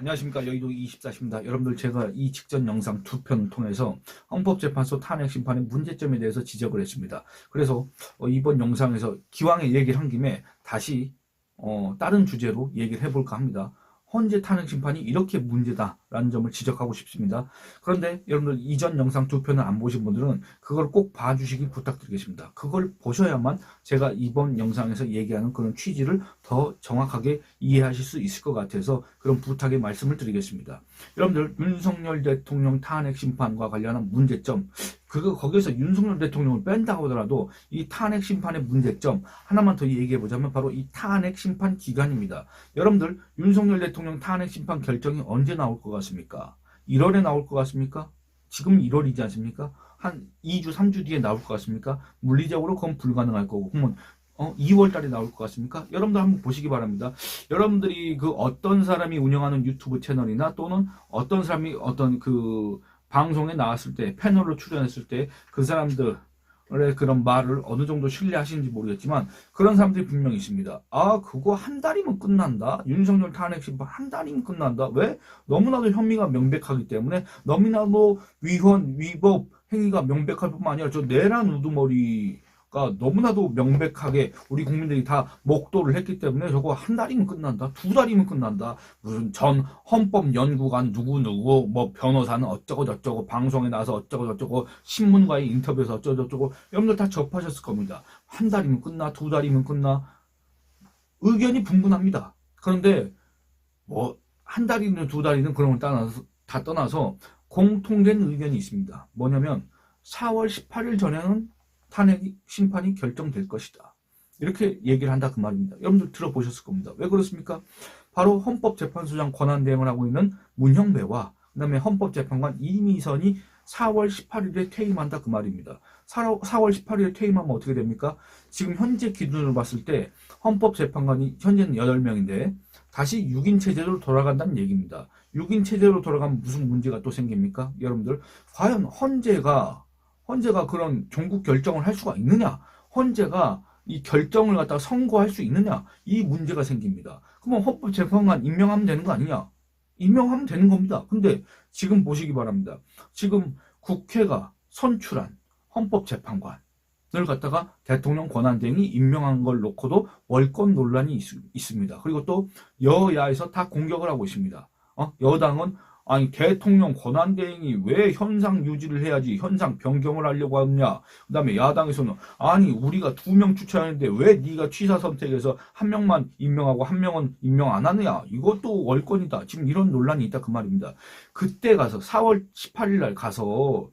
안녕하십니까. 여의도 24시입니다. 여러분들, 제가 이 직전 영상 두 편을 통해서 헌법재판소 탄핵 심판의 문제점에 대해서 지적을 했습니다. 그래서 이번 영상에서 기왕에 얘기를 한 김에 다시 다른 주제로 얘기를 해볼까 합니다. 헌재 탄핵 심판이 이렇게 문제다라는 점을 지적하고 싶습니다. 그런데 여러분들, 이전 영상 두 편을 안 보신 분들은 그걸 꼭 봐주시기 부탁드리겠습니다. 그걸 보셔야만 제가 이번 영상에서 얘기하는 그런 취지를 더 정확하게 이해하실 수 있을 것 같아서 그런 부탁의 말씀을 드리겠습니다. 여러분들, 윤석열 대통령 탄핵 심판과 관련한 문제점, 거기에서 윤석열 대통령을 뺀다고 하더라도 이 탄핵 심판의 문제점 하나만 더 얘기해보자면 바로 이 탄핵 심판 기간입니다. 여러분들, 윤석열 대통령 탄핵 심판 결정이 언제 나올 것 같습니까? 1월에 나올 것 같습니까? 지금 1월이지 않습니까? 한 2주, 3주 뒤에 나올 것 같습니까? 물리적으로 그건 불가능할 거고, 그러면 2월 달에 나올 것 같습니까? 여러분들 한번 보시기 바랍니다. 여러분들이 그 어떤 사람이 운영하는 유튜브 채널이나 또는 어떤 사람이 어떤 그 방송에 나왔을 때, 패널로 출연했을 때 그 사람들의 그런 말을 어느 정도 신뢰하시는지 모르겠지만 그런 사람들이 분명히 있습니다. 아, 그거 한 달이면 끝난다. 윤석열 탄핵 심판 한 달이면 끝난다. 왜? 너무나도 혐의가 명백하기 때문에, 너무나도 위법 행위가 명백할 뿐만 아니라 저 내란 우두머리가 너무나도 명백하게 우리 국민들이 다 목도를 했기 때문에 저거 한 달이면 끝난다. 2달이면 끝난다. 무슨 전 헌법연구관 누구누구 뭐 변호사는 어쩌고 저쩌고 방송에 나와서 어쩌고 저쩌고 신문과의 인터뷰에서 어쩌고 저쩌고 여러분들 다 접하셨을 겁니다. 한 달이면 끝나, 2달이면 끝나. 의견이 분분합니다. 그런데 뭐 한 달이든 2달이든 그런 걸 다 떠나서 공통된 의견이 있습니다. 뭐냐면 4월 18일 전에는 탄핵 심판이 결정될 것이다. 이렇게 얘기를 한다 그 말입니다. 여러분들 들어보셨을 겁니다. 왜 그렇습니까? 바로 헌법재판소장 권한대행을 하고 있는 문형배와 그다음에 헌법재판관 이미선이 4월 18일에 퇴임한다 그 말입니다. 4월 18일에 퇴임하면 어떻게 됩니까? 지금 현재 기준으로 봤을 때 헌법재판관이 현재는 8명인데 다시 6인 체제로 돌아간다는 얘기입니다. 6인 체제로 돌아가면 무슨 문제가 또 생깁니까? 여러분들, 과연 헌재가 그런 종국 결정을 할 수가 있느냐? 헌재가 이 결정을 갖다가 선고할 수 있느냐? 이 문제가 생깁니다. 그러면 헌법재판관 임명하면 되는 거 아니냐? 임명하면 되는 겁니다. 근데 지금 보시기 바랍니다. 지금 국회가 선출한 헌법재판관을 갖다가 대통령 권한대행이 임명한 걸 놓고도 월권 논란이 있습니다. 그리고 또 여야에서 다 공격을 하고 있습니다. 여당은 아니 대통령 권한대행이 왜 현상 유지를 해야지 현상 변경을 하려고 하느냐. 그 다음에 야당에서는 아니 우리가 2명 추천하는데 왜 네가 취사 선택해서 한 명만 임명하고 한 명은 임명 안 하느냐. 이것도 월권이다. 지금 이런 논란이 있다 그 말입니다. 그때 가서 4월 18일 날 가서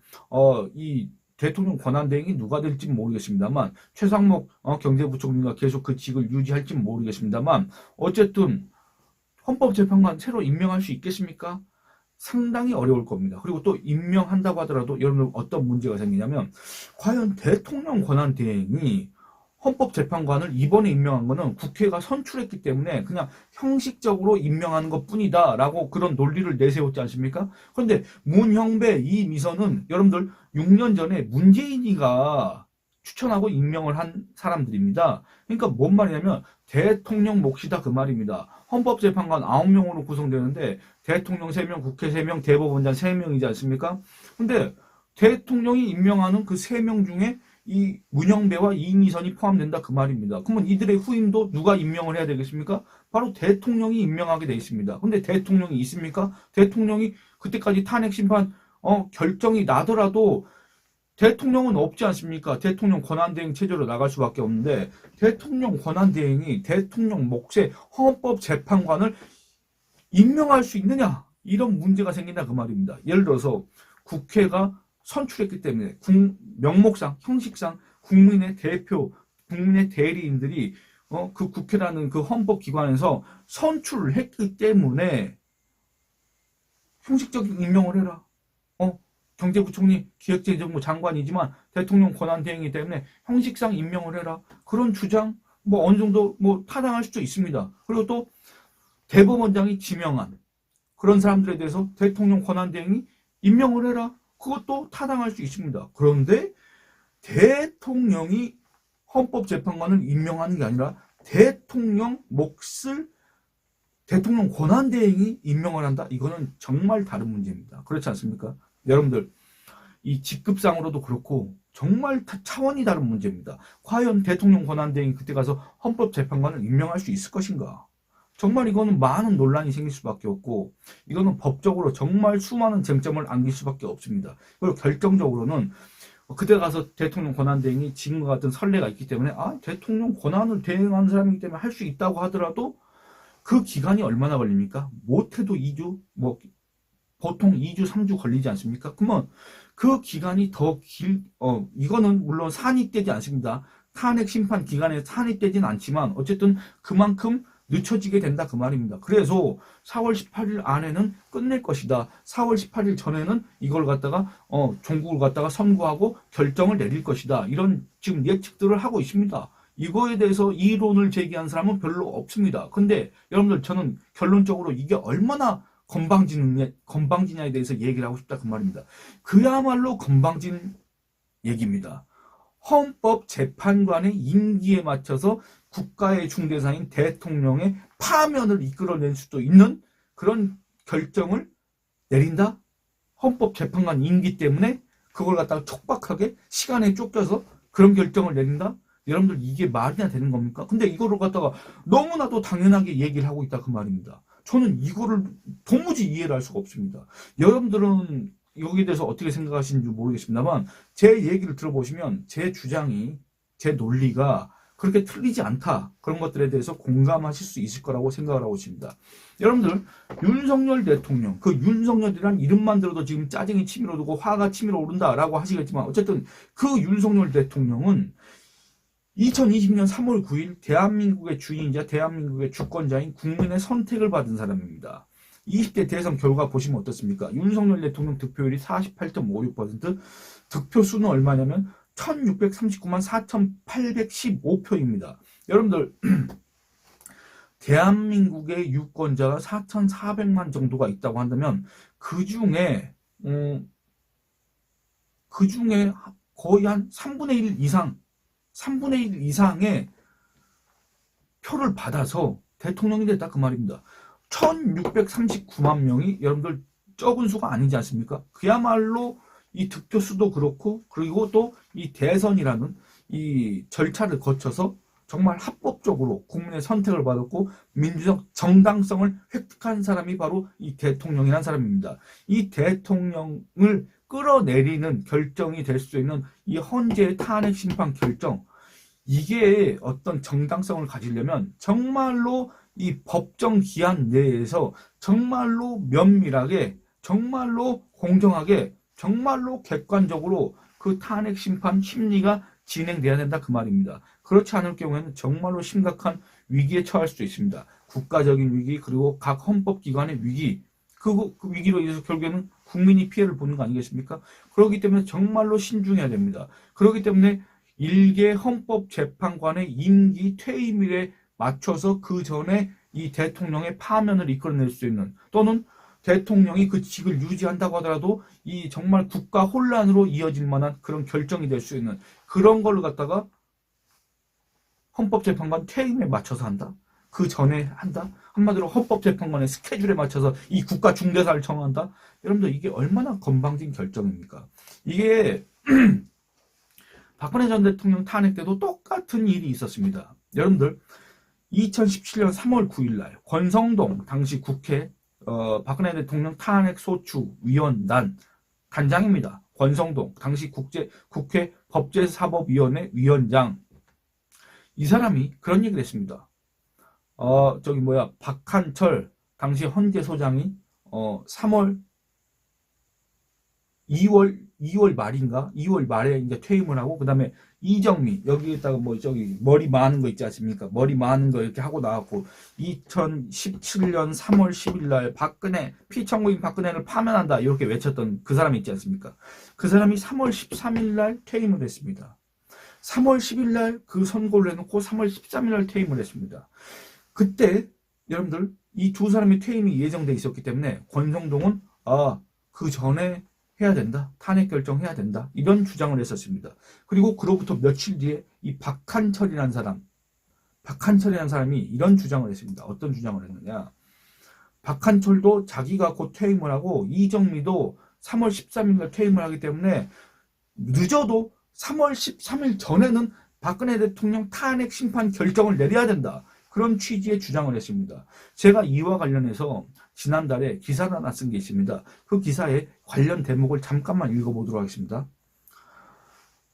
이 대통령 권한대행이 누가 될지 모르겠습니다만 최상목 경제부총리가 계속 그 직을 유지할지 모르겠습니다만 어쨌든 헌법재판관 새로 임명할 수 있겠습니까? 상당히 어려울 겁니다. 그리고 또 임명한다고 하더라도 여러분 어떤 문제가 생기냐면 과연 대통령 권한대행이 헌법재판관을 이번에 임명한 거는 국회가 선출했기 때문에 그냥 형식적으로 임명하는 것 뿐이다 라고 그런 논리를 내세웠지 않습니까? 그런데 문형배, 이미선은 여러분들 6년 전에 문재인이가 추천하고 임명을 한 사람들입니다. 그러니까 뭔 말이냐면 대통령 몫이다 그 말입니다. 헌법재판관 9명으로 구성되는데 대통령 3명, 국회 3명, 대법원장 3명이지 않습니까? 근데 대통령이 임명하는 그 3명 중에 이 문형배와 이미선이 포함된다 그 말입니다. 그러면 이들의 후임도 누가 임명을 해야 되겠습니까? 바로 대통령이 임명하게 돼 있습니다. 근데 대통령이 있습니까? 대통령이 그때까지 탄핵 심판 결정이 나더라도 대통령은 없지 않습니까? 대통령 권한대행 체제로 나갈 수밖에 없는데 대통령 권한대행이 대통령 몫의 헌법재판관을 임명할 수 있느냐? 이런 문제가 생긴다 그 말입니다. 예를 들어서 국회가 선출했기 때문에 명목상, 형식상 국민의 대표, 국민의 대리인들이 그 국회라는 그 헌법기관에서 선출을 했기 때문에 형식적인 임명을 해라. 경제부총리, 기획재정부 장관이지만 대통령 권한대행이기 때문에 형식상 임명을 해라. 그런 주장 어느 정도 타당할 수도 있습니다. 그리고 또 대법원장이 지명한 그런 사람들에 대해서 대통령 권한대행이 임명을 해라. 그것도 타당할 수 있습니다. 그런데 대통령이 헌법재판관을 임명하는 게 아니라 대통령 몫을 대통령 권한대행이 임명을 한다? 이거는 정말 다른 문제입니다. 그렇지 않습니까? 여러분들, 이 직급상으로도 그렇고 정말 차원이 다른 문제입니다. 과연 대통령 권한대행이 그때 가서 헌법재판관을 임명할 수 있을 것인가? 정말 이거는 많은 논란이 생길 수밖에 없고, 이거는 법적으로 정말 수많은 쟁점을 안길 수밖에 없습니다. 그리고 결정적으로는 그때 가서 대통령 권한대행이 지금과 같은 선례가 있기 때문에 대통령 권한을 대행하는 사람이기 때문에 할 수 있다고 하더라도 그 기간이 얼마나 걸립니까? 못해도 2주, 보통 2주, 3주 걸리지 않습니까? 그러면 그 기간이 이거는 물론 산입되지 않습니다. 탄핵 심판 기간에 산입되진 않지만 어쨌든 그만큼 늦춰지게 된다 그 말입니다. 그래서 4월 18일 안에는 끝낼 것이다. 4월 18일 전에는 이걸 갖다가 종국을 갖다가 선고하고 결정을 내릴 것이다. 이런 지금 예측들을 하고 있습니다. 이거에 대해서 이론을 제기한 사람은 별로 없습니다. 근데 여러분들 저는 결론적으로 이게 얼마나 건방지냐에 대해서 얘기를 하고 싶다 그 말입니다. 그야말로 건방진 얘기입니다. 헌법재판관의 임기에 맞춰서 국가의 중대사인 대통령의 파면을 이끌어낼 수도 있는 그런 결정을 내린다? 헌법재판관 임기 때문에 그걸 갖다가 촉박하게 시간에 쫓겨서 그런 결정을 내린다? 여러분들 이게 말이나 되는 겁니까? 근데 이거를 갖다가 너무나도 당연하게 얘기를 하고 있다 그 말입니다. 저는 이거를 도무지 이해를 할 수가 없습니다. 여러분들은 여기에 대해서 어떻게 생각하시는지 모르겠습니다만 제 얘기를 들어보시면 제 주장이, 제 논리가 그렇게 틀리지 않다. 그런 것들에 대해서 공감하실 수 있을 거라고 생각을 하고 있습니다. 여러분들, 윤석열 대통령, 그 윤석열이라는 이름만 들어도 지금 짜증이 치밀어 오르고 화가 치밀어 오른다라고 하시겠지만 어쨌든 그 윤석열 대통령은 2020년 3월 9일 대한민국의 주인이자 대한민국의 주권자인 국민의 선택을 받은 사람입니다. 20대 대선 결과 보시면 어떻습니까? 윤석열 대통령 득표율이 48.56%, 득표수는 얼마냐면 1639만 4815표입니다. 여러분들, 대한민국의 유권자가 4400만 정도가 있다고 한다면 그 중에 거의 한 3분의 1 이상의 표를 받아서 대통령이 됐다 그 말입니다. 1639만 명이 여러분들 적은 수가 아니지 않습니까? 그야말로 이 득표수도 그렇고 그리고 또 이 대선이라는 이 절차를 거쳐서 정말 합법적으로 국민의 선택을 받았고 민주적 정당성을 획득한 사람이 바로 이 대통령이라는 사람입니다. 이 대통령을 끌어내리는 결정이 될 수 있는 이 헌재의 탄핵 심판 결정, 이게 어떤 정당성을 가지려면 정말로 이 법정 기한 내에서 정말로 면밀하게, 정말로 공정하게, 정말로 객관적으로 그 탄핵 심판 심리가 진행돼야 된다 그 말입니다. 그렇지 않을 경우에는 정말로 심각한 위기에 처할 수도 있습니다. 국가적인 위기, 그리고 각 헌법기관의 위기, 그 위기로 인해서 결국에는 국민이 피해를 보는 거 아니겠습니까? 그렇기 때문에 정말로 신중해야 됩니다. 그렇기 때문에 일개 헌법재판관의 임기 퇴임일에 맞춰서 그 전에 이 대통령의 파면을 이끌어낼 수 있는, 또는 대통령이 그 직을 유지한다고 하더라도 이 정말 국가 혼란으로 이어질 만한 그런 결정이 될 수 있는 그런 걸 갖다가 헌법재판관 퇴임에 맞춰서 한다? 그 전에 한다? 한마디로 헌법재판관의 스케줄에 맞춰서 이 국가 중대사를 청한다? 여러분들 이게 얼마나 건방진 결정입니까? 이게 박근혜 전 대통령 탄핵 때도 똑같은 일이 있었습니다. 여러분들 2017년 3월 9일 날 권성동 당시 국회 박근혜 대통령 탄핵소추위원단 단장입니다. 권성동 당시 국회 법제사법위원회 위원장, 이 사람이 그런 얘기를 했습니다. 박한철 당시 헌재소장이 2월 말인가? 2월 말에 이제 퇴임을 하고, 그 다음에 이정미, 여기에다가 머리 많은 거 있지 않습니까? 머리 많은 거 이렇게 하고 나왔고, 2017년 3월 10일 날 피청구인 박근혜를 파면한다, 이렇게 외쳤던 그 사람이 있지 않습니까? 그 사람이 3월 13일 날 퇴임을 했습니다. 3월 10일 날 그 선고를 해놓고 3월 13일 날 퇴임을 했습니다. 그때, 여러분들, 이 두 사람의 퇴임이 예정돼 있었기 때문에 권성동은, 그 전에 해야 된다. 탄핵 결정해야 된다. 이런 주장을 했었습니다. 그리고 그로부터 며칠 뒤에 이 박한철이라는 사람이 이런 주장을 했습니다. 어떤 주장을 했느냐. 박한철도 자기가 곧 퇴임을 하고 이정미도 3월 13일 퇴임을 하기 때문에 늦어도 3월 13일 전에는 박근혜 대통령 탄핵 심판 결정을 내려야 된다. 그런 취지의 주장을 했습니다. 제가 이와 관련해서 지난달에 기사를 하나 쓴 게 있습니다. 그 기사의 관련 대목을 잠깐만 읽어보도록 하겠습니다.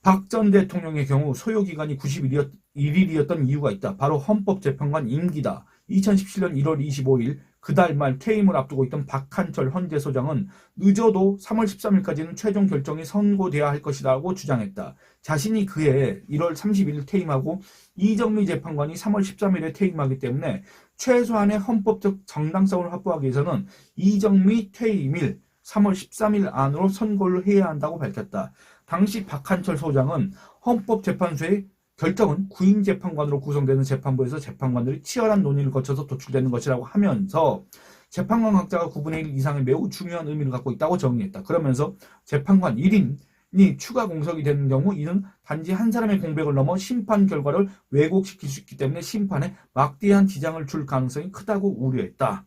박 전 대통령의 경우 소요기간이 91일이었던 이유가 있다. 바로 헌법재판관 임기다. 2017년 1월 25일 그달 말 퇴임을 앞두고 있던 박한철 헌재소장은 늦어도 3월 13일까지는 최종 결정이 선고돼야 할 것이라고 주장했다. 자신이 그해 1월 31일 퇴임하고 이정미 재판관이 3월 13일에 퇴임하기 때문에 최소한의 헌법적 정당성을 확보하기 위해서는 이정미 퇴임일 3월 13일 안으로 선고를 해야 한다고 밝혔다. 당시 박한철 소장은 헌법재판소의 결정은 구인 재판관으로 구성되는 재판부에서 재판관들이 치열한 논의를 거쳐서 도출되는 것이라고 하면서 재판관 각자가 9분의 1 이상의 매우 중요한 의미를 갖고 있다고 정의했다. 그러면서 재판관 1인이 추가 공석이 되는 경우 이는 단지 한 사람의 공백을 넘어 심판 결과를 왜곡시킬 수 있기 때문에 심판에 막대한 지장을 줄 가능성이 크다고 우려했다.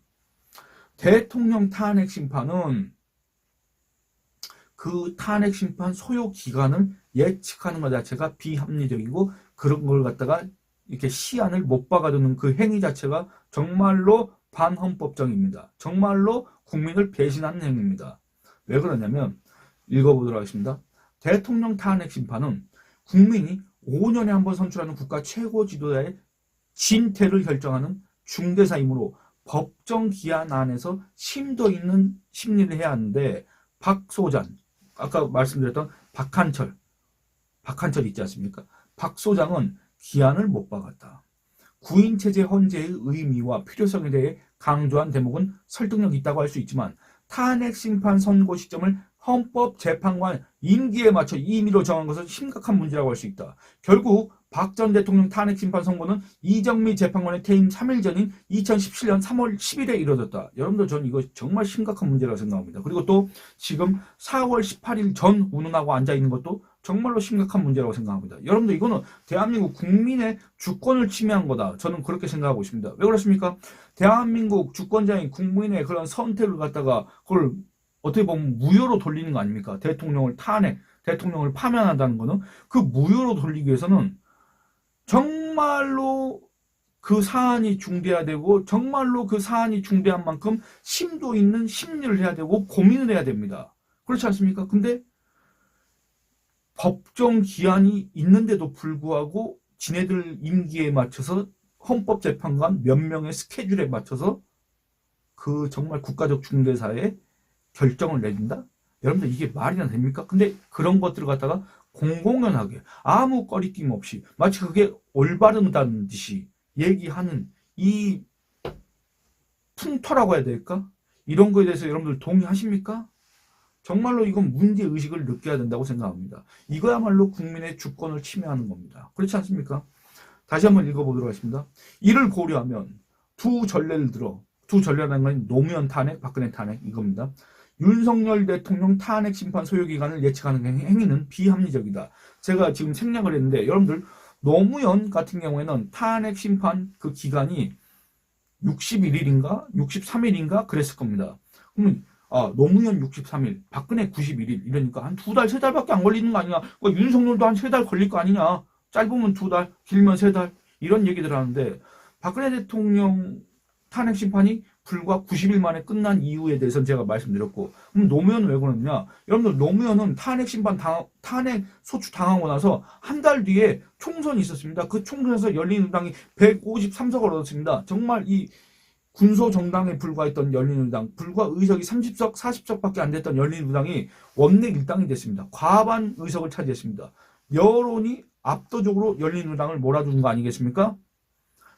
대통령 탄핵 심판은 그 탄핵 심판 소요 기간을 예측하는 것 자체가 비합리적이고 그런 걸 갖다가 이렇게 시한을 못 박아두는 그 행위 자체가 정말로 반헌법적입니다. 정말로 국민을 배신하는 행위입니다. 왜 그러냐면 읽어보도록 하겠습니다. 대통령 탄핵 심판은 국민이 5년에 한 번 선출하는 국가 최고 지도자의 진퇴를 결정하는 중대사이므로 법정 기한 안에서 심도 있는 심리를 해야 하는데 박 소장, 아까 말씀드렸던 박한철 있지 않습니까? 박 소장은 기한을 못 박았다. 구인체제 헌재의 의미와 필요성에 대해 강조한 대목은 설득력이 있다고 할 수 있지만 탄핵 심판 선고 시점을 헌법재판관 임기에 맞춰 임의로 정한 것은 심각한 문제라고 할 수 있다. 결국 박 전 대통령 탄핵 심판 선고는 이정미 재판관의 퇴임 3일 전인 2017년 3월 10일에 이뤄졌다. 여러분들 저는 이거 정말 심각한 문제라고 생각합니다. 그리고 또 지금 4월 18일 전 운운하고 앉아있는 것도 정말로 심각한 문제라고 생각합니다. 여러분들 이거는 대한민국 국민의 주권을 침해한 거다. 저는 그렇게 생각하고 있습니다. 왜 그렇습니까? 대한민국 주권자인 국민의 그런 선택을 갖다가 그걸 어떻게 보면 무효로 돌리는 거 아닙니까? 대통령을 탄핵, 대통령을 파면한다는 거는 그 무효로 돌리기 위해서는 정말로 그 사안이 중대하되고 정말로 그 사안이 중대한 만큼 심도 있는 심리를 해야 되고 고민을 해야 됩니다. 그렇지 않습니까? 근데 법정 기한이 있는데도 불구하고 지네들 임기에 맞춰서 헌법재판관 몇 명의 스케줄에 맞춰서 그 정말 국가적 중대사에 결정을 내린다? 여러분들 이게 말이나 됩니까? 근데 그런 것들을 갖다가 공공연하게 아무 꺼리낌 없이 마치 그게 올바르다는 듯이 얘기하는 이 풍토라고 해야 될까? 이런 거에 대해서 여러분들 동의하십니까? 정말로 이건 문제의식을 느껴야 된다고 생각합니다. 이거야말로 국민의 주권을 침해하는 겁니다. 그렇지 않습니까? 다시 한번 읽어보도록 하겠습니다. 이를 고려하면 두 전례라는 건 노무현 탄핵, 박근혜 탄핵 이겁니다. 윤석열 대통령 탄핵 심판 소요기간을 예측하는 행위는 비합리적이다. 제가 지금 생략을 했는데 여러분들 노무현 같은 경우에는 탄핵 심판 그 기간이 61일인가 63일인가 그랬을 겁니다. 그러면 노무현 63일, 박근혜 91일 이러니까 한 2달, 3달밖에 안 걸리는 거 아니냐. 윤석열도 한 3달 걸릴 거 아니냐. 짧으면 2달, 길면 3달 이런 얘기들 하는데 박근혜 대통령 탄핵 심판이 불과 90일 만에 끝난 이유에 대해서는 제가 말씀드렸고 그럼 노무현은 왜 그러느냐. 여러분들 노무현은 탄핵 소추 당하고 나서 한 달 뒤에 총선이 있었습니다. 그 총선에서 열린우리당이 153석을 얻었습니다. 정말 이 군소 정당에 불과했던 열린우리당, 불과 의석이 30석, 40석밖에 안 됐던 열린우리당이 원내 일당이 됐습니다. 과반 의석을 차지했습니다. 여론이 압도적으로 열린우리당을 몰아주는 거 아니겠습니까?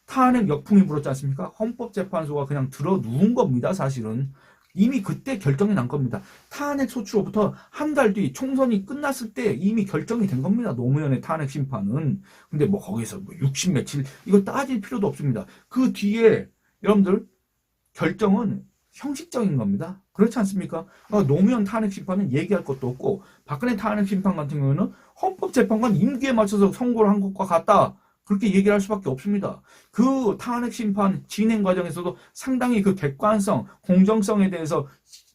탄핵 역풍이 불었지 않습니까? 헌법재판소가 그냥 들어 누운 겁니다. 사실은 이미 그때 결정이 난 겁니다. 탄핵 소추로부터 한 달 뒤 총선이 끝났을 때 이미 결정이 된 겁니다. 노무현의 탄핵 심판은. 근데 뭐 거기서 60 며칠 이거 따질 필요도 없습니다. 그 뒤에 여러분들 결정은 형식적인 겁니다. 그렇지 않습니까? 노무현 탄핵 심판은 얘기할 것도 없고 박근혜 탄핵 심판 같은 경우는 헌법재판관 임기에 맞춰서 선고를 한 것과 같다. 그렇게 얘기를 할 수밖에 없습니다. 그 탄핵 심판 진행 과정에서도 상당히 그 객관성, 공정성에 대해서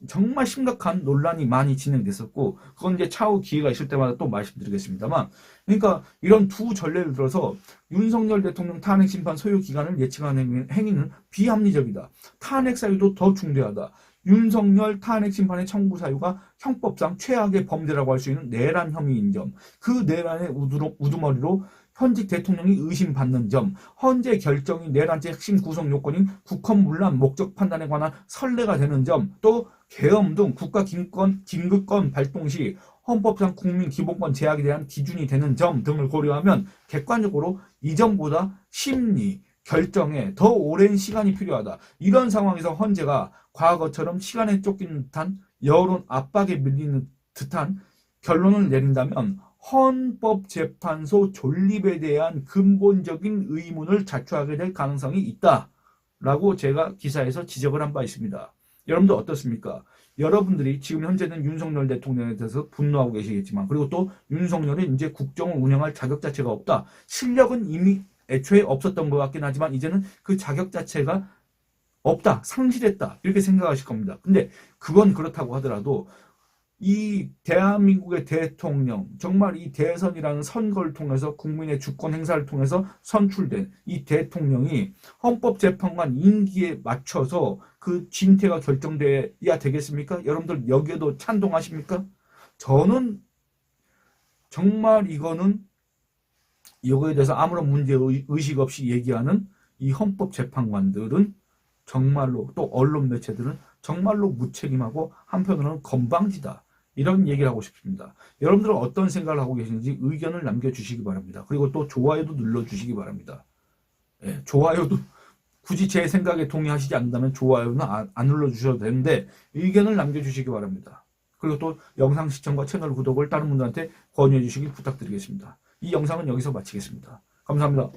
정말 심각한 논란이 많이 진행됐었고, 그건 이제 차후 기회가 있을 때마다 또 말씀드리겠습니다만, 그러니까 이런 두 전례를 들어서 윤석열 대통령 탄핵 심판 소요 기간을 예측하는 행위는 비합리적이다. 탄핵 사유도 더 중대하다. 윤석열 탄핵 심판의 청구 사유가 형법상 최악의 범죄라고 할 수 있는 내란 혐의인 점, 그 내란의 우두머리로 현직 대통령이 의심받는 점, 헌재 결정이 내란죄 핵심 구성 요건인 국헌문란 목적 판단에 관한 선례가 되는 점, 또 계엄 등 국가 긴급권 발동 시 헌법상 국민 기본권 제약에 대한 기준이 되는 점 등을 고려하면 객관적으로 이전보다 심리, 결정에 더 오랜 시간이 필요하다. 이런 상황에서 헌재가 과거처럼 시간에 쫓기는 듯한 여론 압박에 밀리는 듯한 결론을 내린다면 헌법재판소 존립에 대한 근본적인 의문을 자초하게 될 가능성이 있다라고 제가 기사에서 지적을 한 바 있습니다. 여러분들 어떻습니까? 여러분들이 지금 현재는 윤석열 대통령에 대해서 분노하고 계시겠지만, 그리고 또 윤석열이 이제 국정을 운영할 자격 자체가 없다. 실력은 이미 애초에 없었던 것 같긴 하지만 이제는 그 자격 자체가 없다, 상실했다, 이렇게 생각하실 겁니다. 근데 그건 그렇다고 하더라도 이 대한민국의 대통령, 정말 이 대선이라는 선거를 통해서 국민의 주권 행사를 통해서 선출된 이 대통령이 헌법재판관 임기에 맞춰서 그 진퇴가 결정돼야 되겠습니까? 여러분들 여기에도 찬동하십니까? 저는 정말 이거에 대해서 아무런 문제의식 없이 얘기하는 이 헌법재판관들은 정말로, 또 언론 매체들은 정말로 무책임하고 한편으로는 건방지다. 이런 얘기를 하고 싶습니다. 여러분들은 어떤 생각을 하고 계신지 의견을 남겨주시기 바랍니다. 그리고 또 좋아요도 눌러주시기 바랍니다. 예, 좋아요도 굳이 제 생각에 동의하시지 않는다면 좋아요는 안 눌러주셔도 되는데 의견을 남겨주시기 바랍니다. 그리고 또 영상 시청과 채널 구독을 다른 분들한테 권유해 주시기 부탁드리겠습니다. 이 영상은 여기서 마치겠습니다. 감사합니다.